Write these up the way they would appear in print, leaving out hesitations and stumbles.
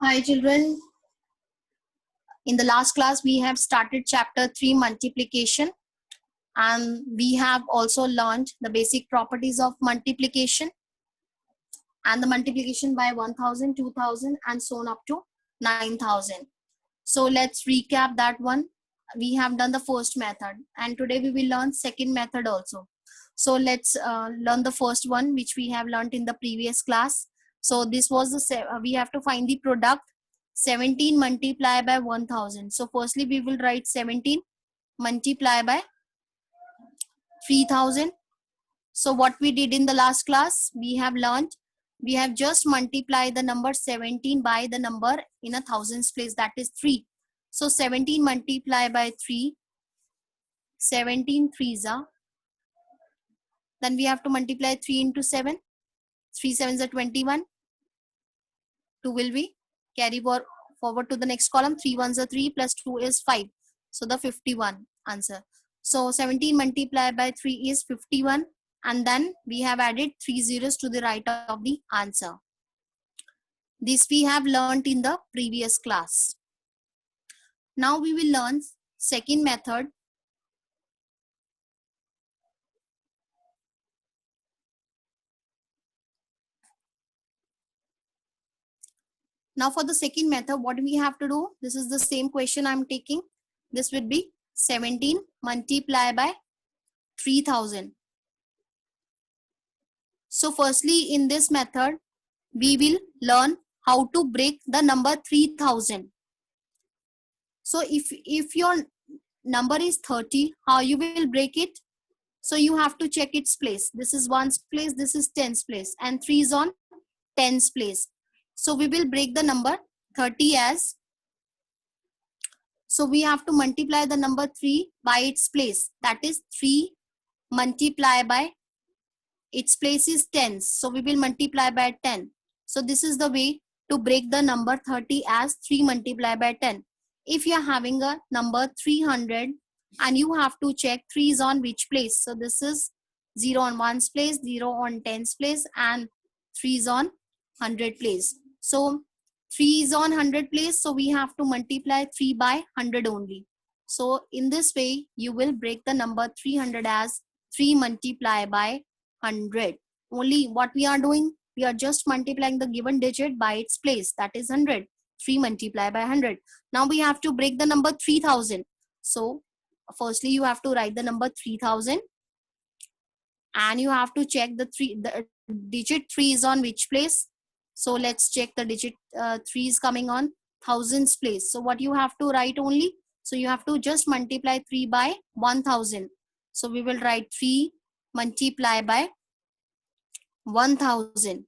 Hi children, in the last class we have started chapter 3 multiplication, and we have also learned the basic properties of multiplication and the multiplication by 1000, 2000 and so on up to 9000. So let's recap that one. We have done the first method and today we will learn second method also. So let's learn the first one which we have learned in the previous class. So this was we have to find the product 17 multiplied by 1000. So firstly we will write 17 multiplied by 3000. So what we did in the last class, we have learned, we have just multiplied the number 17 by the number in a thousands place, that is 3. So 17 multiplied by 3, 17 threes are, then we have to multiply 3 into 7, 3 sevens are 21, 2 will be carry forward to the next column, 3 ones are 3 plus 2 is 5, so the 51 answer. So 17 multiplied by 3 is 51, and then we have added 3 zeros to the right of the answer. This we have learned in the previous class. Now we will learn second method. Now for the second method, what we have to do, this is the same question I'm taking. This would be 17 multiplied by 3000. So firstly in this method, we will learn how to break the number 3000. So if your number is 30, how you will break it? So you have to check its place. This is ones place, this is tens place, and 3 is on tens place. So we will break the number 30 as, so we have to multiply the number 3 by its place, that is 3 multiply by its place is tens, so we will multiply by 10. So this is the way to break the number 30 as 3 multiplied by 10. If you are having a number 300 and you have to check 3 is on which place, so this is 0 on 1's place, 0 on 10's place, and 3 is on 100 place. So 3 is on 100 place, so we have to multiply 3 by 100 only. So in this way you will break the number 300 as 3 multiplied by 100. Only what we are doing, we are just multiplying the given digit by its place, that is 100. 3 multiplied by 100. Now we have to break the number 3000. So firstly you have to write the number 3000 and you have to check the digit 3 is on which place. So let's check the digit 3 is coming on thousands place. So what you have to write only, so you have to just multiply 3 by 1000. So we will write 3 multiply by 1000.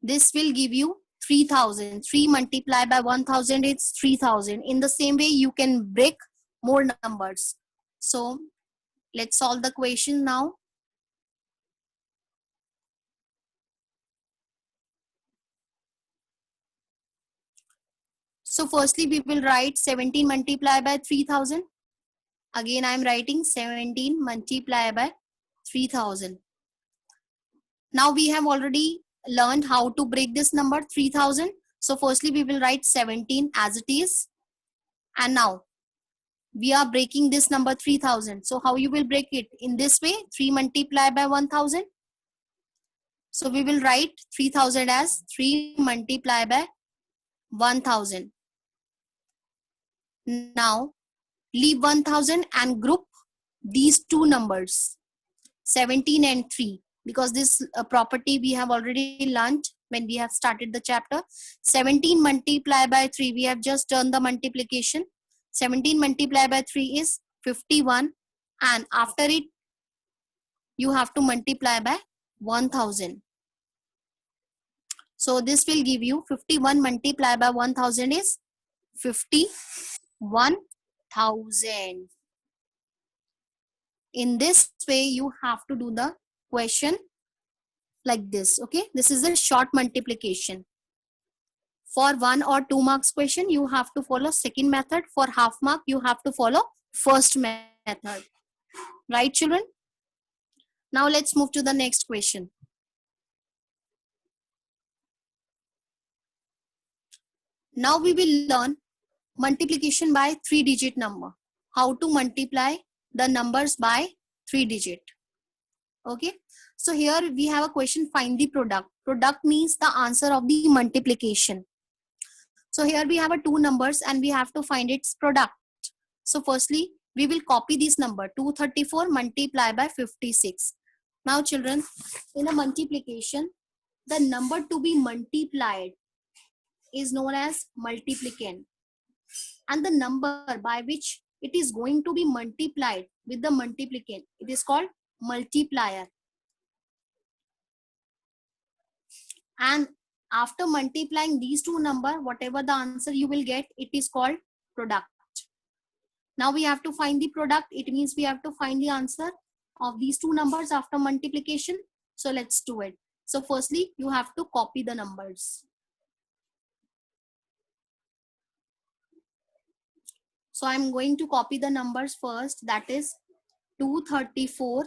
This will give you 3000. 3 multiplied by 1000 is 3000. In the same way you can break more numbers. So let's solve the question now. So firstly we will write 17 multiplied by 3000. Again I am writing 17 multiplied by 3000. Now we have already learned how to break this number 3000. So firstly we will write 17 as it is, and now we are breaking this number 3000. So how you will break it? In this way, 3 multiplied by 1000. So we will write 3000 as 3 multiplied by 1000. Now leave 1000 and group these two numbers 17 and 3, because this property we have already learned when we have started the chapter. 17 multiplied by 3, we have just done the multiplication. 17 multiplied by 3 is 51, and after it you have to multiply by 1000. So this will give you 51 multiplied by 1000 is 51,000. In this way you have to do the question like this. Okay, this is a short multiplication. For 1 or 2 marks question you have to follow second method. For half mark you have to follow first method. Right children? Now let's move to the next question. Now we will learn multiplication by 3-digit number. How to multiply the numbers by 3-digit. Okay. So here we have a question, find the product. Product means the answer of the multiplication. So here we have a 2 numbers and we have to find its product. So firstly, we will copy this number 234 multiply by 56. Now children, in a multiplication, the number to be multiplied is known as multiplicand, and the number by which it is going to be multiplied with the multiplicand, it is called multiplier. And after multiplying these two numbers, whatever the answer you will get, it is called product. Now we have to find the product. It means we have to find the answer of these two numbers after multiplication. So let's do it. So firstly, you have to copy the numbers. So I'm going to copy the numbers first. That is 234.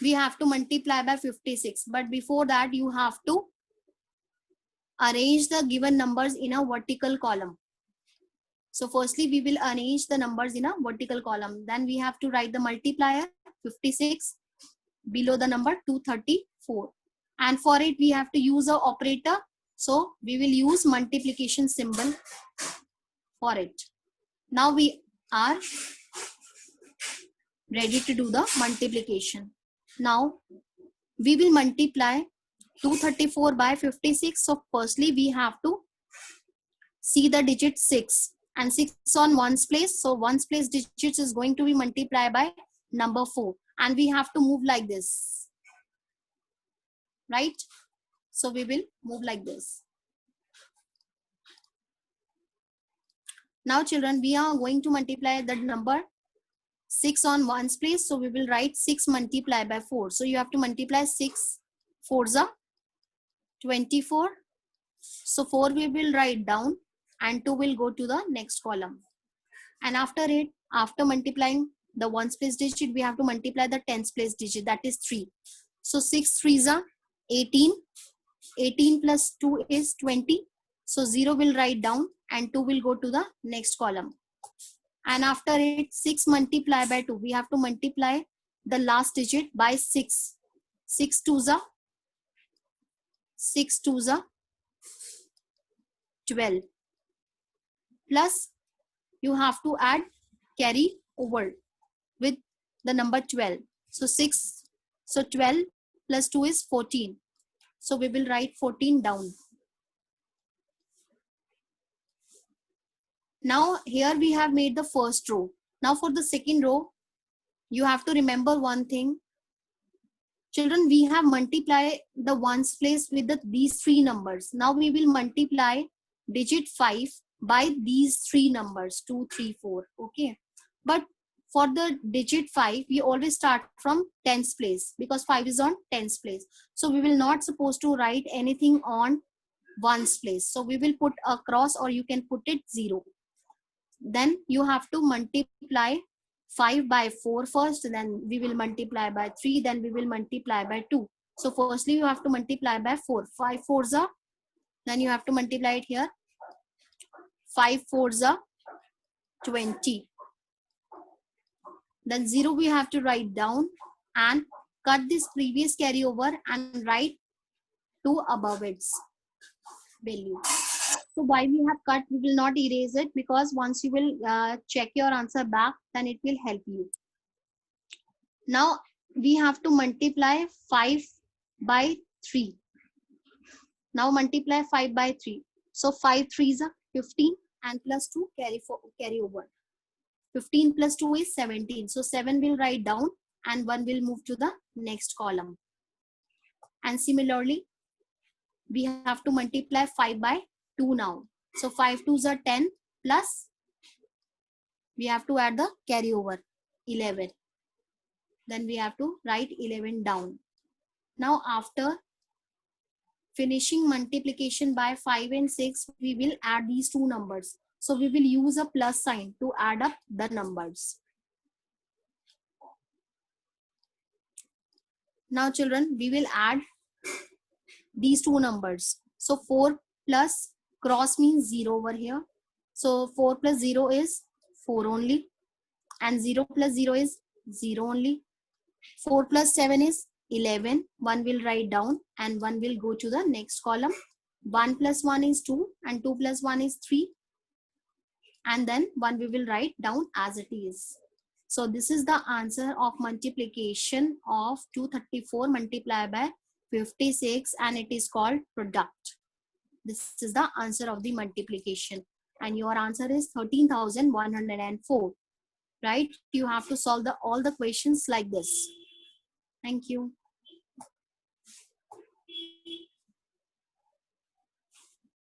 We have to multiply by 56. But before that, you have to arrange the given numbers in a vertical column. So firstly, we will arrange the numbers in a vertical column. Then we have to write the multiplier 56 below the number 234. And for it, we have to use an operator. So we will use multiplication symbol for it. Now we are ready to do the multiplication. Now we will multiply 234 by 56. So firstly, we have to see the digit 6 and 6 on ones place. So ones place digits is going to be multiplied by number 4. And we have to move like this, right? So we will move like this. Now children, we are going to multiply the number 6 on ones place. So we will write 6 multiplied by 4. So you have to multiply 6 4s are 24. So 4 we will write down and 2 will go to the next column. And after it, after multiplying the ones place digit, we have to multiply the tens place digit, that is 3. So 6 3s are 18. 18 plus 2 is 20. So 0 will write down and 2 will go to the next column. And after it, 6 multiplied by 2, we have to multiply the last digit by 6. 6 2s are 12. Plus you have to add carry over with the number 12. So 12 plus 2 is 14. So we will write 14 down. Now here we have made the first row. Now for the second row, you have to remember one thing. Children, we have multiplied the ones place with these 3 numbers. Now we will multiply digit 5 by these 3 numbers, 2, 3, 4. Okay. But for the digit 5, we always start from tens place because 5 is on tens place. So we will not supposed to write anything on ones place. So we will put a cross, or you can put it 0. Then you have to multiply 5 by 4 first, then we will multiply by 3, then we will multiply by 2. So firstly you have to multiply by 4. 5 4s are, then you have to multiply it here. 5 4s are 20. Then 0 we have to write down and cut this previous carryover and write 2 above its value. So why we have cut, we will not erase it because once you will check your answer back, then it will help you. Now we have to multiply 5 by 3. Now multiply 5 by 3. So 5 3s are 15 and plus 2 carry over. 15 plus 2 is 17. So 7 will write down and 1 will move to the next column. And similarly, we have to multiply 5 by 2 now. So 5 2s are 10 plus we have to add the carryover 11. Then we have to write 11 down. Now after finishing multiplication by 5 and 6, we will add these 2 numbers. So we will use a plus sign to add up the numbers. Now children, we will add these two numbers. So 4 plus cross means 0 over here. So 4 plus 0 is 4 only, and 0 plus 0 is 0 only. 4 plus 7 is 11. 1 will write down and 1 will go to the next column. 1 plus 1 is 2 and 2 plus 1 is 3. And then 1 we will write down as it is. So this is the answer of multiplication of 234 multiplied by 56, and it is called product. This is the answer of the multiplication, and your answer is 13,104. Right? You have to solve all the questions like this. Thank you.